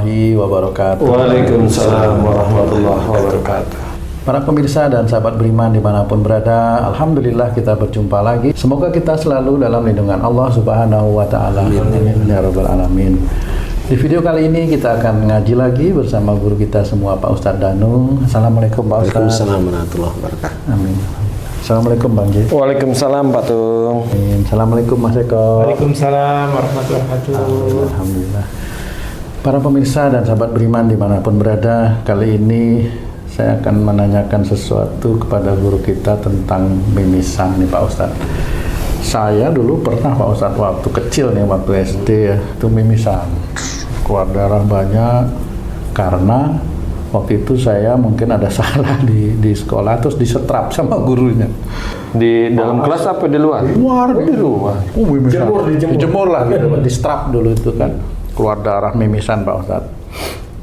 warahmatullahi wabarakatuh. Waalaikumsalam warahmatullahi wabarakatuh. Para pemirsa dan sahabat beriman dimanapun berada, alhamdulillah kita berjumpa lagi. Semoga kita selalu dalam lindungan Allah Subhanahu wa Ta'ala. Amin ya rabbal alamin. Di video kali ini kita akan ngaji lagi bersama guru kita semua, Pak Ustadz Danung. Assalamualaikum Pak Ustadz. Waalaikumsalam warahmatullahi wabarakatuh. Amin. Assalamualaikum Bang J. Waalaikumsalam Pak Tung. Amin. Assalamualaikum Mas Eko. Waalaikumsalam warahmatullahi wabarakatuh. Alhamdulillah. Para pemirsa dan sahabat beriman dimanapun berada, kali ini saya akan menanyakan sesuatu kepada guru kita tentang mimisan nih Pak Ustadz. Saya dulu pernah Pak Ustadz waktu kecil nih, waktu SD ya, itu mimisan. Keluar darah banyak karena waktu itu saya mungkin ada salah di sekolah, terus disetrap sama gurunya. Di dalam kelas apa di luar? Di luar. Mimisan. Dijemur lah gitu, di strap dulu itu kan. Keluar darah mimisan Pak Ustadz.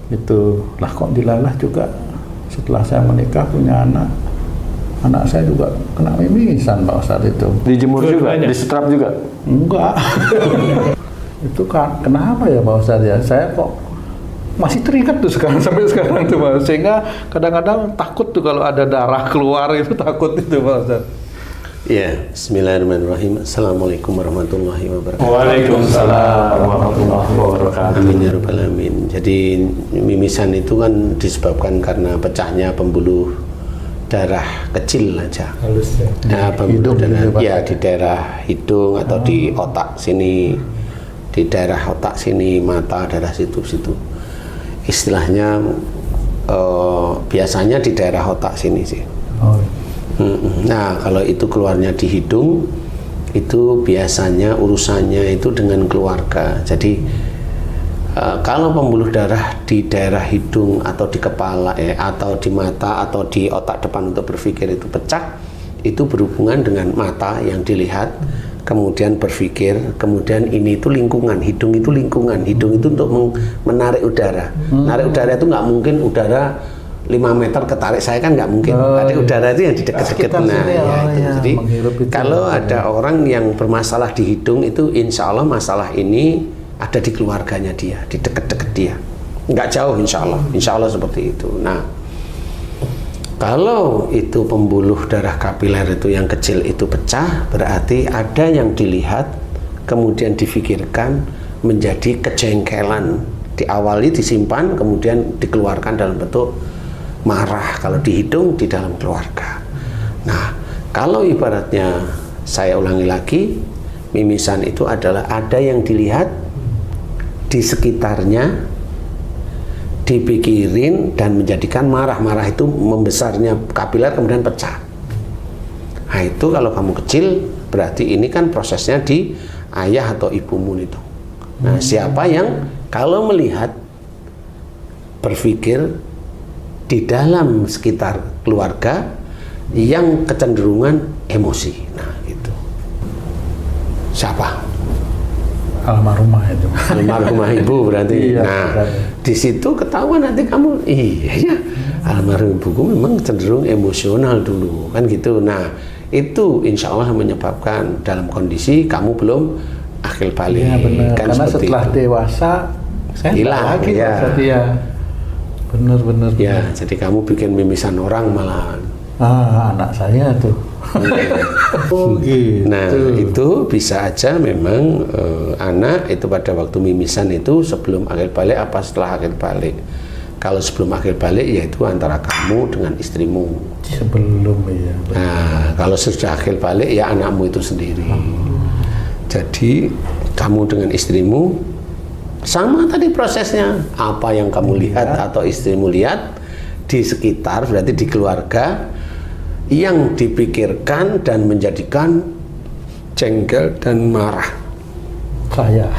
Itu lah kok dilalah juga setelah saya menikah punya anak saya juga kena mimisan Pak Ustadz itu. Dijemur juga, disetrap juga? Enggak. Itu kan kenapa ya Pak Ustadz ya? Saya kok masih terikat tuh sekarang sampai sekarang tuh Pak. Sehingga kadang-kadang takut tuh kalau ada darah keluar itu, takut itu Pak Ustadz. Ya, bismillahirrahmanirrahim. Assalamualaikum warahmatullahi wabarakatuh. Waalaikumsalam warahmatullahi wabarakatuh. Amin ya rabbal alamin. Jadi mimisan itu kan disebabkan karena pecahnya pembuluh darah kecil aja. Halus ya. Nah, pembuluh Hidung darah gitu, Pak. ya di daerah hidung atau di otak sini, di daerah otak sini, mata, daerah situ. Istilahnya biasanya di daerah otak sini sih. Oh. Nah, kalau itu keluarnya di hidung, itu biasanya urusannya itu dengan keluarga. Jadi kalau pembuluh darah di daerah hidung atau di kepala atau di mata atau di otak depan untuk berpikir itu pecah, itu berhubungan dengan mata yang dilihat, kemudian berpikir, kemudian ini itu lingkungan, hidung itu lingkungan, hidung itu untuk menarik udara. Menarik udara itu nggak mungkin udara 5 meter ketarik saya kan nggak mungkin. Ada udara itu yang di dekat-dekat. Nah, itu. Jadi kalau ada orang yang bermasalah di hidung itu, insya Allah masalah ini ada di keluarganya dia, di dekat-dekat dia. Nggak jauh insya Allah seperti itu. Nah, kalau itu pembuluh darah kapiler itu yang kecil itu pecah, berarti ada yang dilihat, kemudian difikirkan menjadi kejengkelan. Diawali disimpan, kemudian dikeluarkan dalam bentuk marah kalau di hidung, di dalam keluarga. Nah, kalau ibaratnya saya ulangi lagi, mimisan itu adalah ada yang dilihat di sekitarnya, dipikirin dan menjadikan marah itu membesarnya kapiler kemudian pecah. Nah, itu kalau kamu kecil berarti ini kan prosesnya di ayah atau ibumu itu. Nah, siapa yang kalau melihat berpikir di dalam sekitar keluarga yang kecenderungan emosi. Nah, itu siapa? Almarhumah itu. Almarhumah ibu berarti. Iya, nah, berarti. di situ ketahuan nanti kamu, iya ya, almarhum ibuku memang cenderung emosional dulu, kan gitu. Nah, itu insya Allah menyebabkan dalam kondisi kamu belum akil balik. Iya benar. Kan karena setelah itu. Dewasa saya Hilang, lagi ya. ya. Benar. Ya, jadi kamu bikin mimisan orang malahan. Anak saya tuh. Oh gitu. Nah, itu bisa aja memang anak itu pada waktu mimisan itu sebelum akhir balik apa setelah akhir balik. Kalau sebelum akhir balik yaitu antara kamu dengan istrimu. Sebelum ya. Nah, kalau sudah akhir balik ya anakmu itu sendiri. Jadi kamu dengan istrimu sama tadi prosesnya. Apa yang kamu lihat atau istrimu lihat di sekitar berarti di keluarga yang dipikirkan dan menjadikan jengkel dan marah. Saya.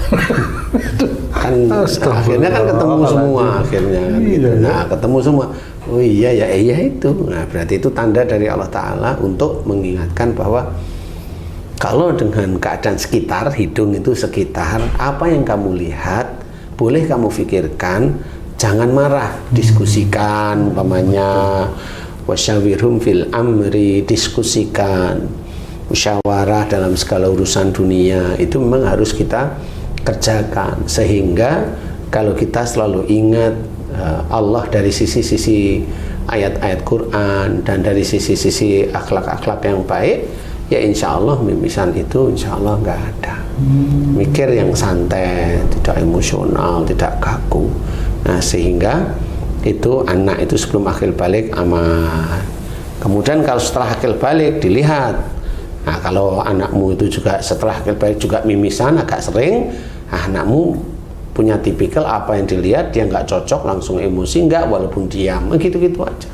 Kan akhirnya kan ketemu semua akhirnya kan gitu. Nah, ketemu semua. Oh iya ya, iya itu. Nah, berarti itu tanda dari Allah Ta'ala untuk mengingatkan bahwa kalau dengan keadaan sekitar, hidung itu sekitar, apa yang kamu lihat boleh kamu pikirkan, jangan marah, diskusikan umpamanya, wasyawirhum fil amri, diskusikan, musyawarah dalam segala urusan dunia itu memang harus kita kerjakan sehingga kalau kita selalu ingat Allah dari sisi-sisi ayat-ayat Quran dan dari sisi-sisi akhlak-akhlak yang baik, ya insya Allah mimisan itu insya Allah nggak ada. Mikir yang santai, tidak emosional, tidak kaku. Nah, sehingga itu anak itu sebelum akil balik aman. Kemudian kalau setelah akil balik dilihat, nah kalau anakmu itu juga setelah akil balik juga mimisan agak sering, nah, anakmu punya tipikal apa yang dilihat dia nggak cocok langsung emosi, nggak walaupun diam, gitu-gitu aja.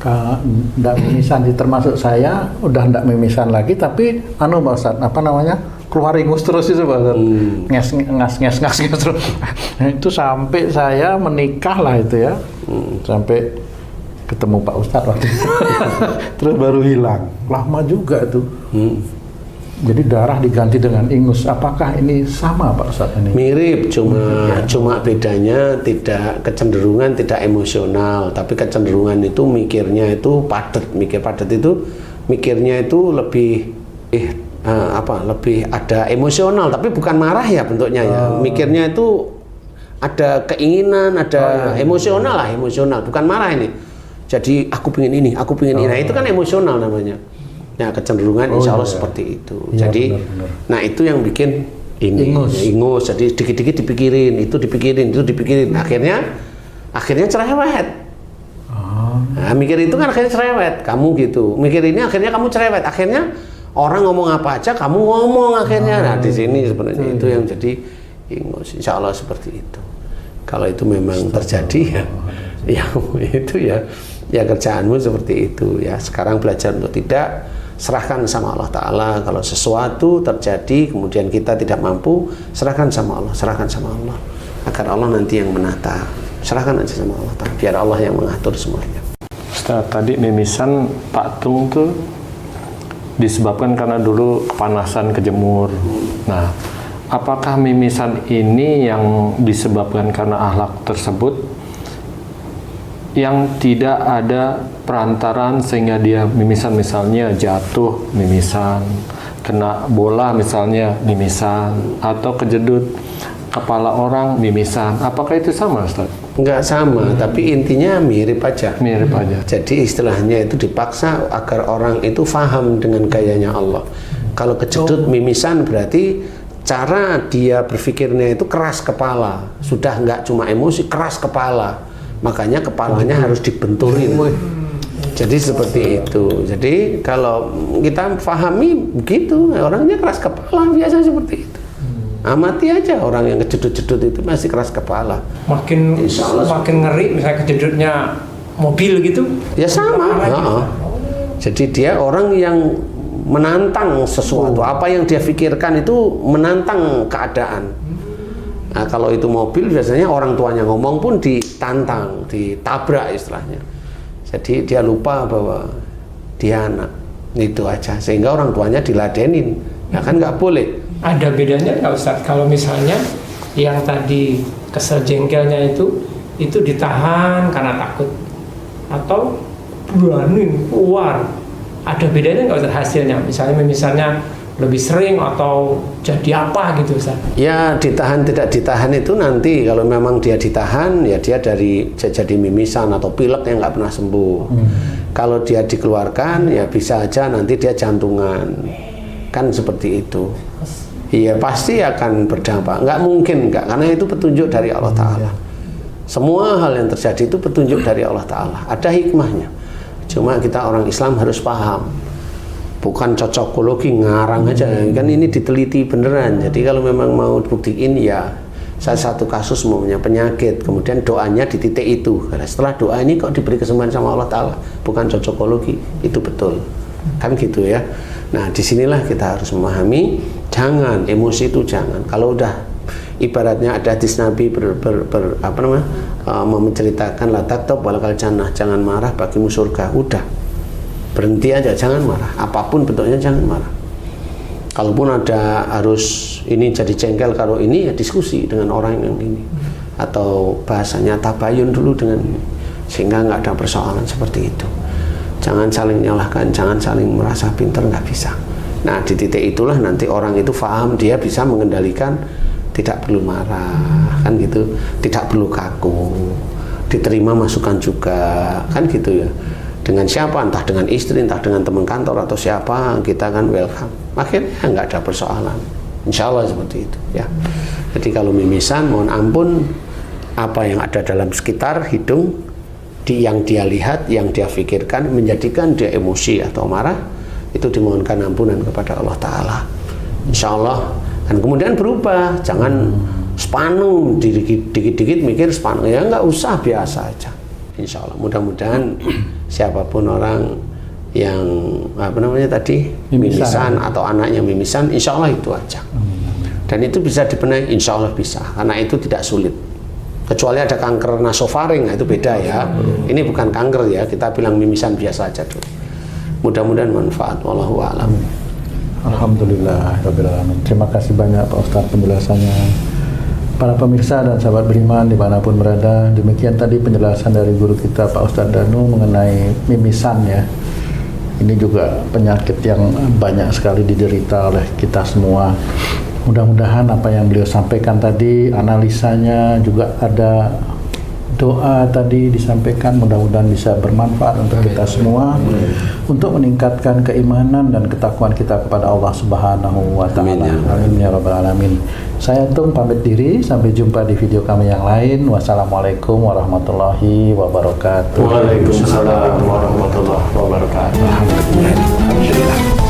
Kalau ndak mimisan termasuk saya udah ndak mimisan lagi, tapi Pak Ustadz, apa namanya, keluar ingus terus itu Pak Ustadz, nges terus. Nah, itu sampai saya menikah lah itu ya, sampai ketemu Pak Ustadz waktu itu. Terus baru hilang, lama juga tuh. Jadi darah diganti dengan ingus. Apakah ini sama Pak Ustadz ini? Mirip, cuma bedanya tidak kecenderungan tidak emosional, tapi kecenderungan itu mikirnya itu padat. Mikir padat itu mikirnya itu lebih lebih ada emosional, tapi bukan marah ya bentuknya ya. Mikirnya itu ada keinginan, ada emosional lah, emosional, bukan marah ini. Jadi aku pengen ini, aku pengen ini. Nah, itu kan emosional namanya. Nah, kecenderungan insya Allah seperti itu. Ya, jadi, benar. nah itu yang bikin ini ingus. Jadi dikit-dikit dipikirin, itu dipikirin. Akhirnya cerewet. Nah, mikir itu kan akhirnya cerewet. Kamu gitu, mikir ini akhirnya kamu cerewet. Akhirnya orang ngomong apa aja, kamu ngomong akhirnya. Nah, di sini sebenarnya itu yang jadi ingus. Insya Allah seperti itu. Kalau itu memang terjadi ya itu ya kerjaanmu seperti itu ya. Sekarang belajar untuk tidak, serahkan sama Allah Ta'ala. Kalau sesuatu terjadi kemudian kita tidak mampu, serahkan sama Allah agar Allah nanti yang menata. Serahkan aja sama Allah Ta'ala, biar Allah yang mengatur semuanya. Ustaz, tadi mimisan Pak Tung tuh disebabkan karena dulu kepanasan kejemur. Nah, apakah mimisan ini yang disebabkan karena akhlak tersebut yang tidak ada perantaran sehingga dia mimisan, misalnya jatuh mimisan, kena bola misalnya mimisan, atau kejedut kepala orang mimisan? Apakah itu sama, Ustaz? Enggak sama, tapi intinya mirip aja. Mirip aja. Jadi istilahnya itu dipaksa agar orang itu faham dengan gayanya Allah. Kalau kejedut mimisan berarti cara dia berpikirnya itu keras kepala. Sudah enggak cuma emosi, keras kepala. Makanya kepalanya harus dibenturin. Jadi seperti itu. Jadi kalau kita pahami begitu, orangnya keras kepala biasa seperti itu. Amati aja orang yang kejedut-jedut itu masih keras kepala. Makin ngeri misalnya kejedutnya mobil gitu. Ya sama. Jadi dia orang yang menantang sesuatu. Apa yang dia pikirkan itu menantang keadaan. Nah, kalau itu mobil biasanya orang tuanya ngomong pun ditantang, ditabrak istilahnya. Jadi dia lupa bahwa dia anak. Itu aja. Sehingga orang tuanya diladenin. Ya kan nggak boleh. Ada bedanya nggak Ustaz? Kalau misalnya yang tadi kesel jengkelnya itu ditahan karena takut, atau berani keluar, ada bedanya nggak Ustaz hasilnya? Misalnya lebih sering atau jadi apa gitu Ustaz? Ya, ditahan tidak ditahan itu nanti kalau memang dia ditahan ya dia jadi mimisan atau pilek yang nggak pernah sembuh. Kalau dia dikeluarkan ya bisa aja nanti dia jantungan, kan seperti itu. Iya pasti akan berdampak. Nggak mungkin nggak, karena itu petunjuk dari Allah Ta'ala. Semua hal yang terjadi itu petunjuk dari Allah Ta'ala. Ada hikmahnya. Cuma kita orang Islam harus paham. Bukan cocokologi ngarang aja, kan ini diteliti beneran. Jadi kalau memang mau buktiin ya, saya satu kasus punya penyakit, kemudian doanya di titik itu. Karena setelah doa ini kok diberi kesembuhan sama Allah Ta'ala, bukan cocokologi, itu betul, kan gitu ya. Nah disinilah kita harus memahami, jangan emosi itu jangan. Kalau udah ibaratnya ada hadis Nabi menceritakan la taktab walakal jannah, jangan marah bagimu surga, udah. Berhenti aja, jangan marah. Apapun bentuknya jangan marah. Kalaupun ada harus ini jadi jengkel kalau ini ya diskusi dengan orang yang ini. Atau bahasanya tabayun dulu dengan ini. Sehingga nggak ada persoalan seperti itu. Jangan saling menyalahkan, jangan saling merasa pintar, nggak bisa. Nah di titik itulah nanti orang itu paham, dia bisa mengendalikan tidak perlu marah, kan gitu, tidak perlu kaku, diterima masukan juga, kan gitu ya. Dengan siapa, entah dengan istri, entah dengan teman kantor atau siapa, kita kan welcome. Akhirnya nggak ada persoalan. Insya Allah seperti itu ya. Jadi kalau mimisan, mohon ampun, apa yang ada dalam sekitar hidung, yang dia lihat, yang dia pikirkan, menjadikan dia emosi atau marah, itu dimohonkan ampunan kepada Allah Ta'ala. Insya Allah. Dan kemudian berubah, jangan sepaneng, dikit-dikit mikir sepaneng, ya nggak usah, biasa aja. Insya Allah. Mudah-mudahan siapapun orang yang apa namanya tadi mimisan atau anaknya mimisan, insya Allah itu aja. Dan itu bisa dibenahi, insya Allah bisa, karena itu tidak sulit. Kecuali ada kanker nasofaring, nah itu beda ya. Ini bukan kanker ya, kita bilang mimisan biasa aja dulu. Mudah-mudahan manfaat. Wallahu a'lam. Alhamdulillah, terima kasih banyak Pak Ustadz penjelasannya. Para pemirsa dan sahabat beriman dimanapun berada, demikian tadi penjelasan dari guru kita Pak Ustadz Danu mengenai mimisan ya. Ini juga penyakit yang banyak sekali diderita oleh kita semua. Mudah-mudahan apa yang beliau sampaikan tadi, analisanya juga ada doa tadi disampaikan, mudah-mudahan bisa bermanfaat untuk kita semua untuk meningkatkan keimanan dan ketakwaan kita kepada Allah Subhanahu wa Ta'ala. Amin ya rabbal alamin. Saya Tung pamit diri, sampai jumpa di video kami yang lain. Wassalamualaikum warahmatullahi wabarakatuh. Waalaikumsalam warahmatullahi wabarakatuh. Alhamdulillah.